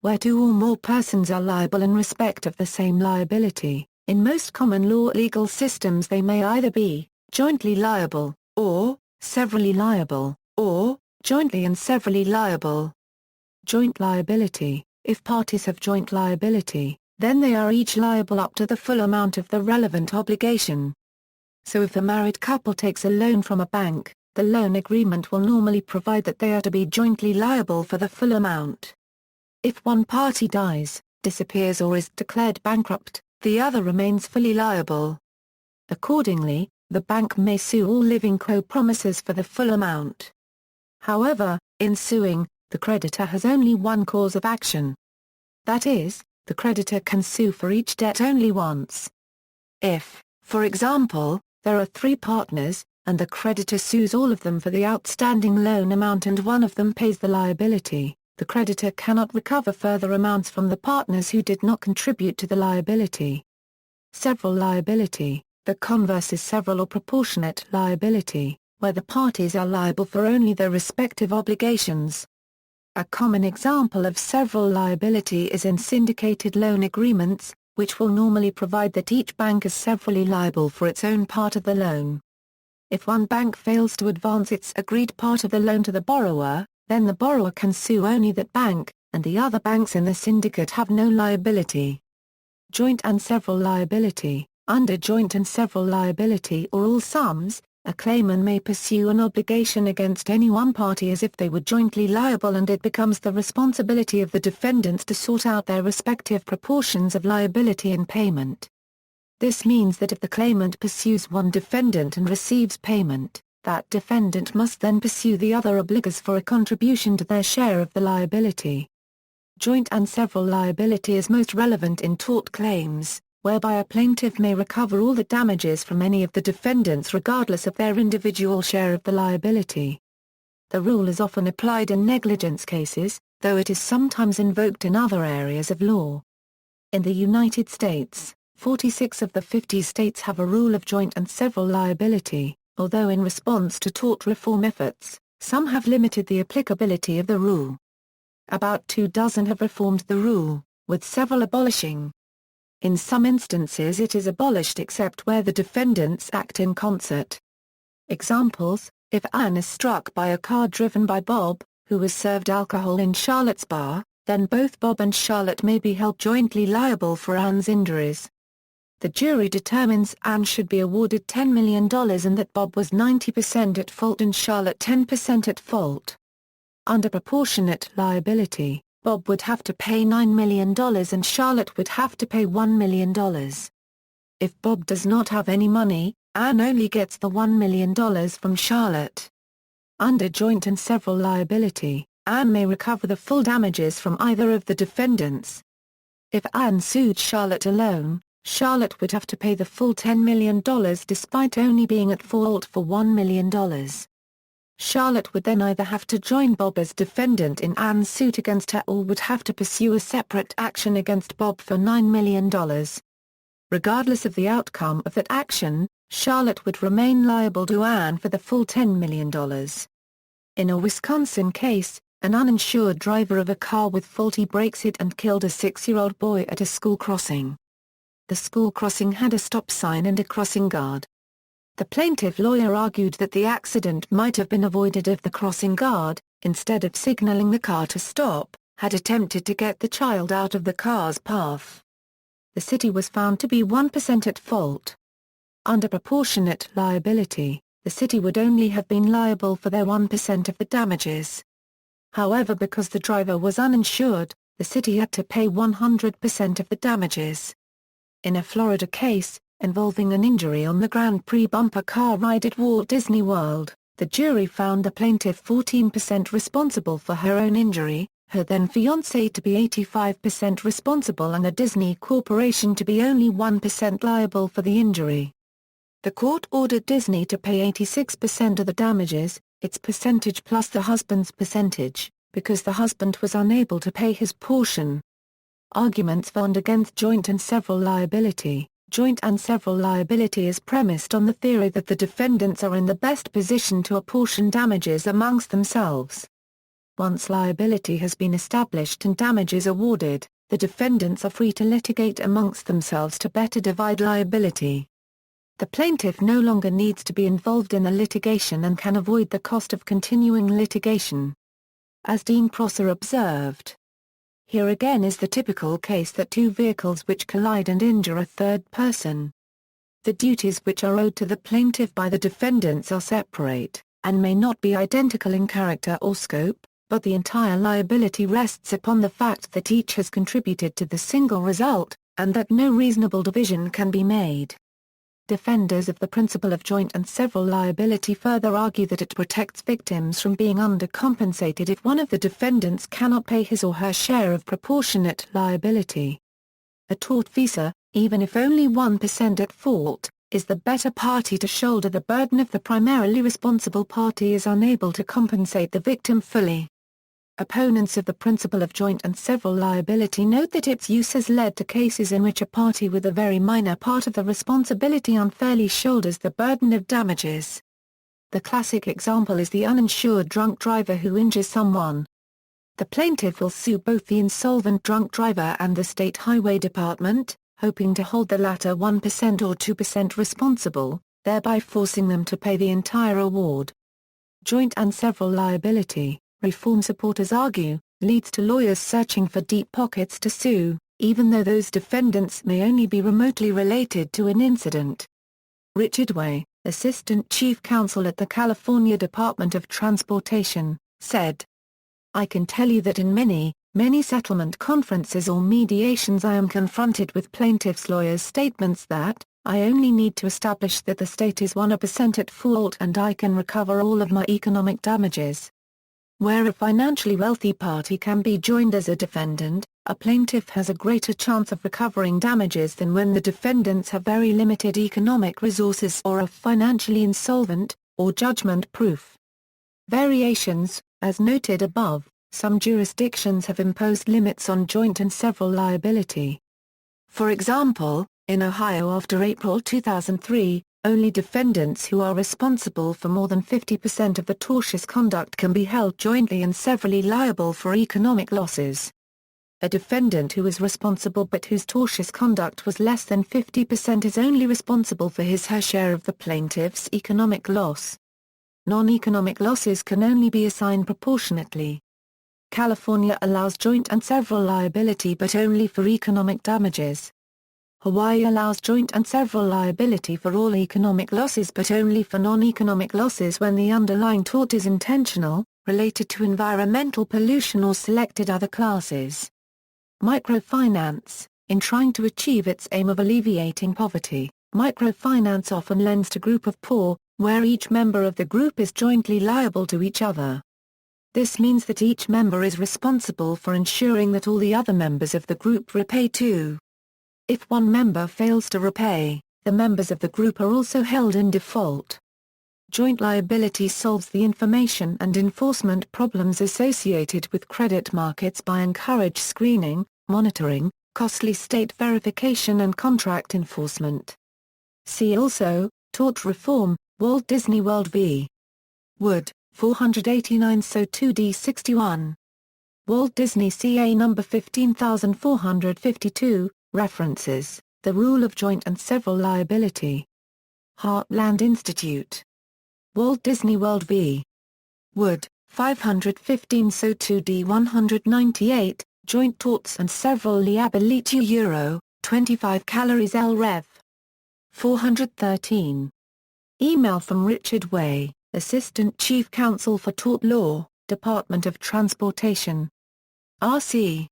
where two or more persons are liable in respect of the same liability. In most common law legal systems they may either be jointly liable, or severally liable, or jointly and severally liable. Joint liability: if parties have joint liability, then they are each liable up to the full amount of the relevant obligation. So if a married couple takes a loan from a bank, the loan agreement will normally provide that they are to be jointly liable for the full amount. If one party dies, disappears or is declared bankrupt, the other remains fully liable. Accordingly, the bank may sue all living co-promisors for the full amount. However, in suing, the creditor has only one cause of action. That is, the creditor can sue for each debt only once. If, for example, there are 3 partners, and the creditor sues all of them for the outstanding loan amount and one of them pays the liability, the creditor cannot recover further amounts from the partners who did not contribute to the liability. Several liability: the converse is several or proportionate liability, where the parties are liable for only their respective obligations. A common example of several liability is in syndicated loan agreements, which will normally provide that each bank is severally liable for its own part of the loan. If one bank fails to advance its agreed part of the loan to the borrower, then the borrower can sue only that bank, and the other banks in the syndicate have no liability. Joint and several liability: under joint and several liability or all sums, a claimant may pursue an obligation against any one party as if they were jointly liable, and it becomes the responsibility of the defendants to sort out their respective proportions of liability and payment. This means that if the claimant pursues one defendant and receives payment, that defendant must then pursue the other obligors for a contribution to their share of the liability. Joint and several liability is most relevant in tort claims, whereby a plaintiff may recover all the damages from any of the defendants regardless of their individual share of the liability. The rule is often applied in negligence cases, though it is sometimes invoked in other areas of law. In the United States, 46 of the 50 states have a rule of joint and several liability, although in response to tort reform efforts, some have limited the applicability of the rule. About 24 have reformed the rule, with several abolishing. In some instances it is abolished except where the defendants act in concert. Examples: if Anne is struck by a car driven by Bob, who was served alcohol in Charlotte's bar, then both Bob and Charlotte may be held jointly liable for Anne's injuries. The jury determines Anne should be awarded $10 million and that Bob was 90% at fault and Charlotte 10% at fault. Under proportionate liability, Bob would have to pay $9 million and Charlotte would have to pay $1 million. If Bob does not have any money, Anne only gets the $1 million from Charlotte. Under joint and several liability, Anne may recover the full damages from either of the defendants. If Anne sued Charlotte alone, Charlotte would have to pay the full $10 million despite only being at fault for $1 million. Charlotte would then either have to join Bob as defendant in Anne's suit against her or would have to pursue a separate action against Bob for $9 million. Regardless of the outcome of that action, Charlotte would remain liable to Anne for the full $10 million. In a Wisconsin case, an uninsured driver of a car with faulty brakes hit and killed a 6-year-old boy at a school crossing. The school crossing had a stop sign and a crossing guard. The plaintiff lawyer argued that the accident might have been avoided if the crossing guard, instead of signaling the car to stop, had attempted to get the child out of the car's path. The city was found to be 1% at fault. Under proportionate liability, the city would only have been liable for their 1% of the damages. However, because the driver was uninsured, the city had to pay 100% of the damages. In a Florida case, involving an injury on the Grand Prix bumper car ride at Walt Disney World, the jury found the plaintiff 14% responsible for her own injury, her then fiancé to be 85% responsible and the Disney Corporation to be only 1% liable for the injury. The court ordered Disney to pay 86% of the damages, its percentage plus the husband's percentage, because the husband was unable to pay his portion. Arguments found against joint and several liability. Joint and several liability is premised on the theory that the defendants are in the best position to apportion damages amongst themselves. Once liability has been established and damages awarded, the defendants are free to litigate amongst themselves to better divide liability. The plaintiff no longer needs to be involved in the litigation and can avoid the cost of continuing litigation. As Dean Prosser observed, here again is the typical case that two vehicles which collide and injure a third person. The duties which are owed to the plaintiff by the defendants are separate, and may not be identical in character or scope, but the entire liability rests upon the fact that each has contributed to the single result, and that no reasonable division can be made. Defenders of the principle of joint and several liability further argue that it protects victims from being undercompensated if one of the defendants cannot pay his or her share of proportionate liability. A tortfeasor, even if only 1% at fault, is the better party to shoulder the burden if the primarily responsible party is unable to compensate the victim fully. Opponents of the principle of joint and several liability note that its use has led to cases in which a party with a very minor part of the responsibility unfairly shoulders the burden of damages. The classic example is the uninsured drunk driver who injures someone. The plaintiff will sue both the insolvent drunk driver and the State Highway Department, hoping to hold the latter 1% or 2% responsible, thereby forcing them to pay the entire award. Joint and several liability, reform supporters argue, leads to lawyers searching for deep pockets to sue, even though those defendants may only be remotely related to an incident. Richard Way, Assistant Chief Counsel at the California Department of Transportation, said, "I can tell you that in many settlement conferences or mediations I am confronted with plaintiffs' lawyers' statements that, I only need to establish that the state is 1% at fault and I can recover all of my economic damages." Where a financially wealthy party can be joined as a defendant, a plaintiff has a greater chance of recovering damages than when the defendants have very limited economic resources or are financially insolvent, or judgment-proof. Variations, as noted above, some jurisdictions have imposed limits on joint and several liability. For example, in Ohio after April 2003, only defendants who are responsible for more than 50% of the tortious conduct can be held jointly and severally liable for economic losses. A defendant who is responsible but whose tortious conduct was less than 50% is only responsible for his/her share of the plaintiff's economic loss. Non-economic losses can only be assigned proportionately. California allows joint and several liability but only for economic damages. Hawaii allows joint and several liability for all economic losses but only for non-economic losses when the underlying tort is intentional, related to environmental pollution or selected other classes. Microfinance, in trying to achieve its aim of alleviating poverty, microfinance often lends to group of poor, where each member of the group is jointly liable to each other. This means that each member is responsible for ensuring that all the other members of the group repay too. If one member fails to repay, the members of the group are also held in default. Joint liability solves the information and enforcement problems associated with credit markets by encouraged screening, monitoring, costly state verification and contract enforcement. See also, Tort Reform, Walt Disney World v. Wood, 489 So 2d 61. Walt Disney CA No. 15452. References, The Rule of Joint and Several Liability. Heartland Institute. Walt Disney World v. Wood, 515 So 2d 198, Joint Torts and Several Liability Euro, 25 calories L Rev. 413. Email from Richard Way, Assistant Chief Counsel for Tort Law, Department of Transportation. RC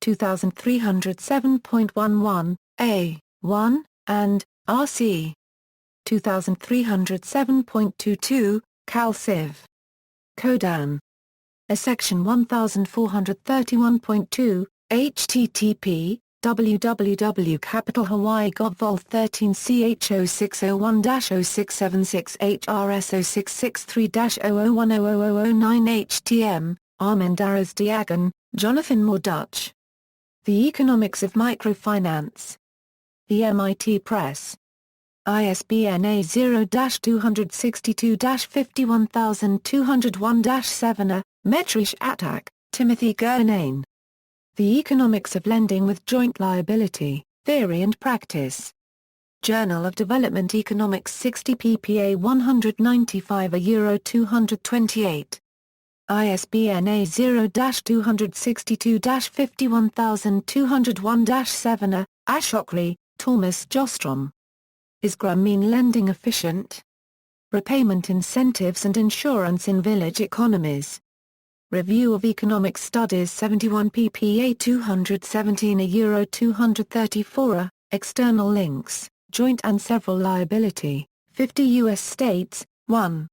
2307.11, A, 1, and RC 2307.22, Cal Civ. Codan. A Section 1431.2, http, www.hawaii.gov13CH0601-0676HRS0663-0010009 HTM, Armendaris Diagon, Jonathan Moore Dutch. The Economics of Microfinance. The MIT Press. ISBN A0-262-51201-7 Metrish Attack, Timothy Gurnane. The Economics of Lending with Joint Liability, Theory and Practice. Journal of Development Economics 60 ppA 195 Euro 228. ISBN A0-262-51201-7 Ashokri, Thomas Jostrom. Is Grameen lending efficient? Repayment incentives and insurance in village economies. Review of Economic Studies 71 ppA 217 Euro 234 External links, Joint and Several Liability, 50 U.S. States, 1.